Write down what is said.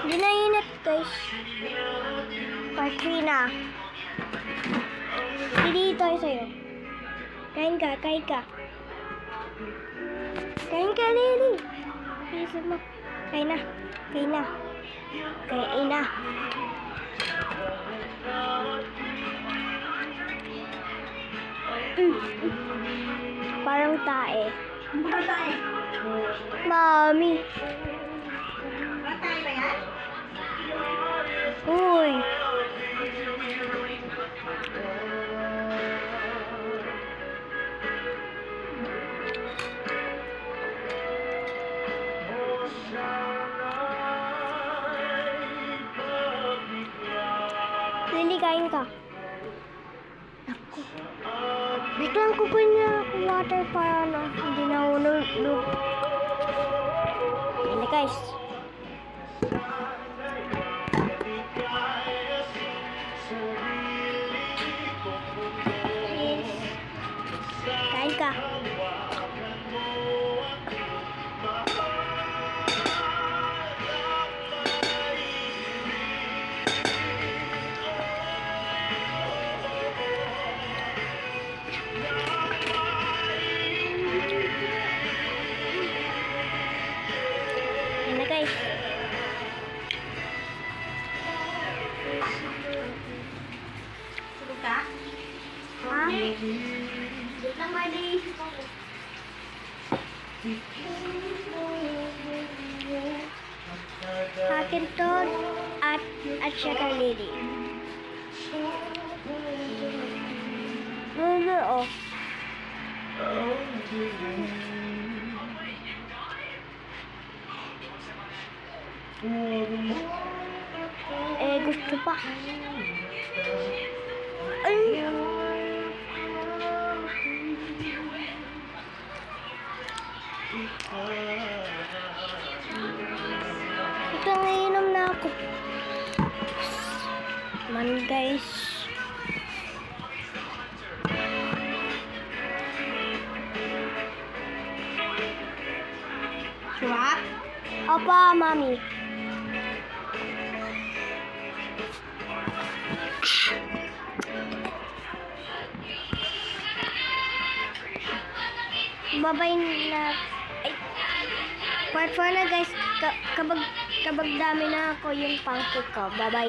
Hindi na init, guys. Part 3 na. Hindi tayo sa'yo. Kain ka, kain ka. Kain ka, Lily. Isa mo. Kain na. Kain na. Kain na. Parang tae. Ano tayo? Mami. Ano tayo ba yan? Uy. Lily, kain ka. Ako. Biglang kukunin niya ako water para hindi na ulog. Ayan na, guys. Kain ka. Ayan na, guys. Tulog ka? Ha? Tulog lang, Marley. Akin to at siya kay Lily. Oh. Gusto pa. Ay. Ito, nainom na ako. Man, guys. Suwap? Opa, mami. Babay na. Ay. Part 4 na, guys. Kabag dami na ako yung pancake ko. Bye-bye.